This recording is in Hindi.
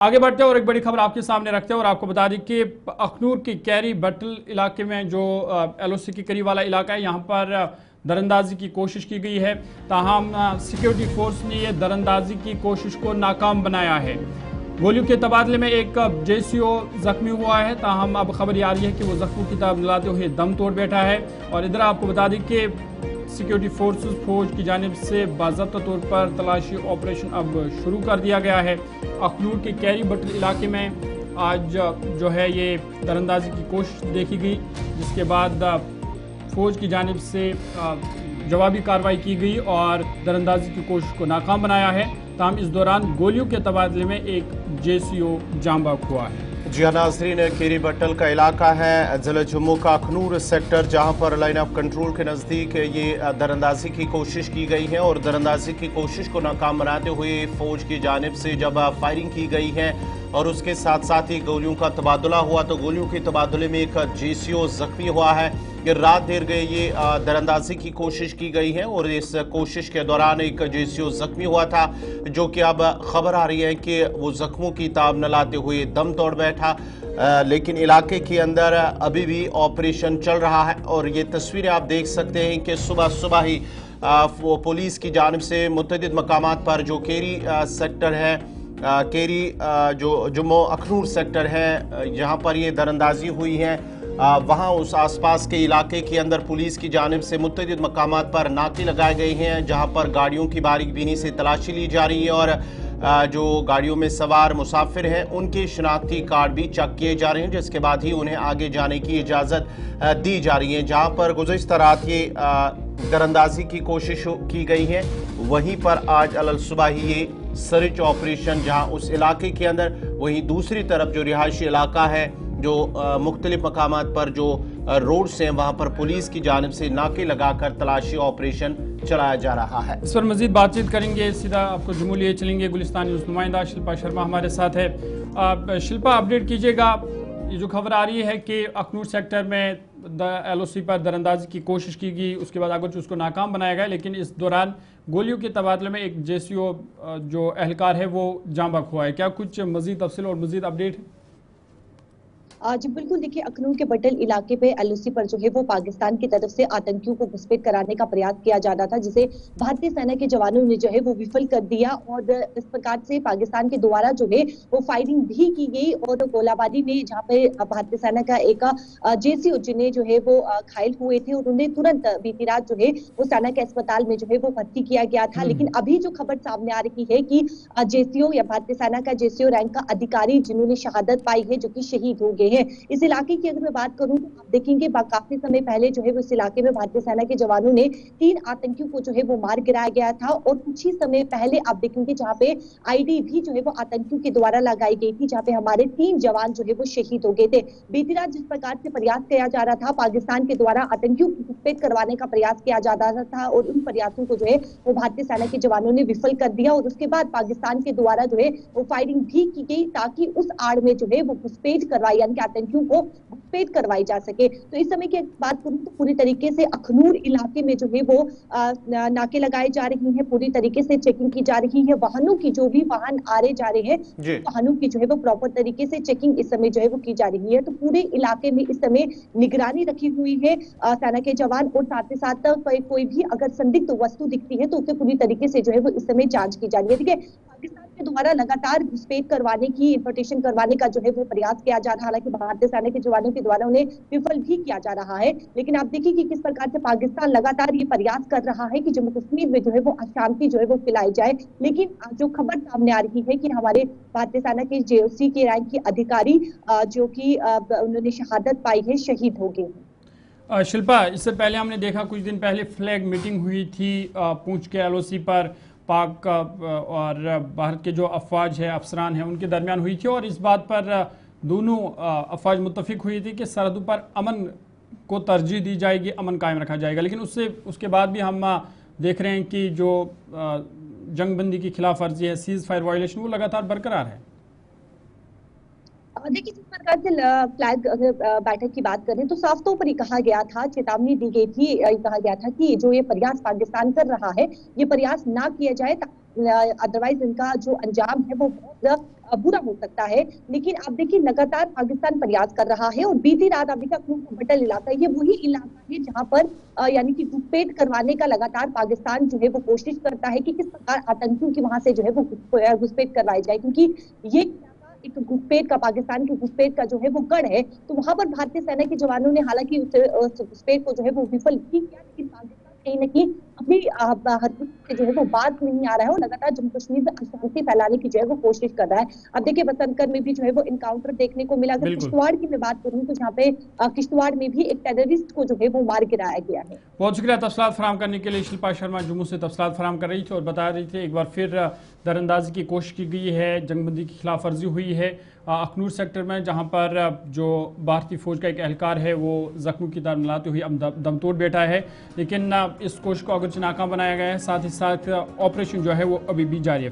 आगे बढ़ते हैं और एक बड़ी खबर आपके सामने रखते हैं और आपको बता दें कि अखनूर की कैरी बटल इलाके में जो एलओसी के करीब वाला इलाका है, यहाँ पर दरअंदाजी की कोशिश की गई है। ताहम सिक्योरिटी फोर्स ने यह दरअंदाजी की कोशिश को नाकाम बनाया है। गोलियों के तबादले में एक जेसीओ जख्मी हुआ है। ताहम अब खबर ये आ रही है कि वो जख्मों की तरफ मिलाते हुए दम तोड़ बैठा है। और इधर आपको बता दें कि सिक्योरिटी फोर्सेस फौज की जानिब से बाज़ाब्ता तौर पर तलाशी ऑपरेशन अब शुरू कर दिया गया है। अखनूर के कैरी बटल इलाके में आज जो है ये दरअंदाजी की कोशिश देखी गई, जिसके बाद फौज की जानिब से जवाबी कार्रवाई की गई और दरअंदाजी की कोशिश को नाकाम बनाया है। ताहम इस दौरान गोलियों के तबादले में एक जेसीओ जाम बहक हुआ है। जी हाँ नाज़रीन, केरी बटल का इलाका है ज़िला जम्मू का अखनूर सेक्टर, जहां पर लाइन ऑफ कंट्रोल के नज़दीक ये दरअंदाजी की कोशिश की गई है और दरअंदाजी की कोशिश को नाकाम बनाते हुए फौज की जानिब से जब फायरिंग की गई है और उसके साथ साथ ही गोलियों का तबादला हुआ, तो गोलियों के तबादले में एक जेसीओ जख्मी हुआ है। ये रात देर गए ये दरअंदाजी की कोशिश की गई है और इस कोशिश के दौरान एक जेसीओ जख्मी हुआ था, जो कि अब खबर आ रही है कि वो जख्मों की ताब न लाते हुए दम तोड़ बैठा। लेकिन इलाके के अंदर अभी भी ऑपरेशन चल रहा है और ये तस्वीरें आप देख सकते हैं कि सुबह सुबह ही वो पुलिस की जानिब से मुतअद्दिद मकामात पर जो केरी सेक्टर है, केरी जो जम्मू अखनूर सेक्टर है, जहाँ पर ये दरअंदाजी हुई है, वहाँ उस आसपास के इलाके के अंदर पुलिस की जानिब से मुतअद्दिद मकामात पर नाके लगाए गए हैं, जहाँ पर गाड़ियों की बारीक बीनी से तलाशी ली जा रही है और जो गाड़ियों में सवार मुसाफिर हैं उनके शनाख्ती कार्ड भी चेक किए जा रहे हैं, जिसके बाद ही उन्हें आगे जाने की इजाज़त दी जा रही है। जहाँ पर गुज़श्ता रात ये दरअंदाजी की कोशिश की गई है, वहीं पर आज अलल सुबह ही ये सर्च ऑपरेशन जहाँ उस इलाके के अंदर, वहीं दूसरी तरफ जो रिहायशी इलाका है, जो मुख्तलिफ मकामात पर जो रोड्स हैं, वहाँ पर पुलिस की जानिब से नाके लगाकर तलाशी ऑपरेशन चलाया जा रहा है। इस पर मजीद बातचीत करेंगे, सीधा आपको जम्मू लिए चलेंगे। गुलिस्तान न्यूज़ नुमाइंदा शिल्पा शर्मा हमारे साथ है। शिल्पा, अपडेट कीजिएगा, ये जो खबर आ रही है कि अखनूर सेक्टर में एलओसी पर दरअंदाजी की कोशिश की गई, उसके बाद आगे उसको नाकाम बनाया गया, लेकिन इस दौरान गोलियों के तबादले में एक जेसीओ जो एहलकार है वो जाम बहक हुआ है। क्या कुछ मजीद तफसील और मजीद अपडेट है? जी बिल्कुल, देखिए अखनूर के बटल इलाके पे एलओसी पर जो है वो पाकिस्तान की तरफ से आतंकियों को घुसपैठ कराने का प्रयास किया जा रहा था, जिसे भारतीय सेना के जवानों ने जो है वो विफल कर दिया और इस प्रकार से पाकिस्तान के द्वारा जो है वो फायरिंग भी की गई और गोलाबारी में जहाँ पे भारतीय सेना का एक जेसीओ जिन्हें जो है वो घायल हुए थे और उन्हें तुरंत बीती रात जो है वो सेना के अस्पताल में जो है वो भर्ती किया गया था। लेकिन अभी जो खबर सामने आ रही है कि जेसीओ या भारतीय सेना का जेसीओ रैंक का अधिकारी जिन्होंने शहादत पाई है, जो कि शहीद हो गए हैं। इस इलाके की अगर मैं बात करूं तो आप देखेंगे काफी समय पहले जो है वो इस इलाके में भारतीय सेना के जवानों ने 3 आतंकियों को जो है वो मार गिराया गया था और कुछ ही समय पहले आप देखेंगे जहां पे आईडी भी जो है वो आतंकियों के द्वारा लगाई गई थी, जहां पे हमारे 3 जवान जो है वो शहीद हो गए थे। बीती रात जिस प्रकार से प्रयास किया जा रहा था, पाकिस्तान के द्वारा आतंकियों को घुसपैठ करवाने का प्रयास किया जा रहा था और उन प्रयासों को जो है वो भारतीय सेना के जवानों ने विफल कर दिया और उसके बाद पाकिस्तान के द्वारा जो है वो फायरिंग भी की गई ताकि उस आड़ में जो है वो घुसपैठ करवाई, यानी कि आतंकियों को घुसपैठ करवाई जा सके। तो इस समय की बात करूं तो पूरी तरीके से अखनूर इलाके में जो है वो नाके लगाए जा रही हैं, पूरी तरीके से चेकिंग की जा रही है। वाहनों की जो भी वाहन आ रहे जा रहे हैं, वाहनों की जो है वो प्रॉपर तरीके से चेकिंग इस समय जो है वो की जा रही है। तो पूरे इलाके में इस समय निगरानी रखी हुई है सेना के जवान और साथ ही साथ कोई भी अगर संदिग्ध वस्तु दिखती है तो उसे पूरी तरीके से जो है वो इस समय जांच की जा रही है। देखिए, पाकिस्तान के द्वारा लगातार घुसपैठ करवाने की, इन्फिल्ट्रेशन करवाने का जो है वो प्रयास किया जा रहा है। हालांकि भारतीय सेना के जवानों के द्वारा उन्हें विफल भी किया जा रहा है, लेकिन आप देखिए कि किस प्रकार से पाकिस्तान लगातार ये प्रयास कर रहा है कि जम्मू कश्मीर में जो है वो अशांति जो है वो फैलाई जाए। लेकिन जो खबर सामने आ रही है कि हमारे भारतीय सेना के जेओसी के रैंक के अधिकारी जो कि उन्होंने शहादत पाई है, शहीद हो गए। शिल्पा, इससे पहले हमने देखा कुछ दिन पहले फ्लैग मीटिंग हुई थी पूंछ के एलओसी पर, पाक और भारत के जो अफवाज है, अफसरान हैं, उनके दरमियान हुई थी और इस बात पर दोनों अफवाज मुत्तफिक हुई थी कि सरहदों पर अमन को तरजीह दी जाएगी, अमन कायम रखा जाएगा। लेकिन उसके बाद भी हम देख रहे हैं कि जो जंगबंदी की खिलाफ वर्जी है, सीज फायर वायलेशन, वो लगातार बरकरार है। देखिए, जिस प्रकार से फ्लैग अगर बैठक की बात करें तो साफ तौर पर ही कहा गया था, चेतावनी दी गई थी, कहा गया था कि जो ये प्रयास पाकिस्तान कर रहा है, ये प्रयास ना किया जाए, अदरवाइज इनका जो अंजाम है वो बहुत बुरा हो सकता है। लेकिन आप देखिए, लगातार पाकिस्तान प्रयास कर रहा है और बीती रात आप देखिए अखनूर का बटल इलाका, ये वही इलाका है जहां पर यानी कि घुसपैठ करवाने का लगातार पाकिस्तान जो है वो कोशिश करता है कि किस प्रकार आतंकियों की वहां से जो है वो घुसपैठ करवाई जाए, क्योंकि ये एक घुसपैठ का, पाकिस्तान की घुसपैठ का जो है वो गढ़ है। तो वहां पर भारतीय सेना के जवानों ने हालांकि उस घुसपैठ को जो है वो विफल भी किया, लेकिन पाकिस्तान कहीं न कहीं अपनी हरकत से जो है वो बात नहीं आ रहा है और लगातार जम्मू कश्मीर में अशांति फैलाने की जो है वो कोशिश कर रहा है। अब देखिए, बसंतर में भी जो है वो इनकाउंटर देखने को मिला। अगर बिल्कुल। किश्तवाड़ की मैं बात करूं तो जहाँ पे किश्तवाड़ में भी एक टेररिस्ट को जो है वो मार गिराया गया है। बहुत शुक्रिया तफसीलात फराम करने के लिए। शिल्पा शर्मा जम्मू से तफसीलात फराम कर रही थी और बता रही थी एक बार फिर दरअंदाजी की कोशिश की गई है, जंगबंदी की खिलाफ वर्जी हुई है अखनूर सेक्टर में, जहां पर जो भारतीय फौज का एक एहलकार है वो जख्मों की तरह मिलाते हुए दम तोड़ बैठा है। लेकिन इस कोशिश को अगर नाकाम बनाया गया है, साथ ही साथ ऑपरेशन जो है वो अभी भी जारी है।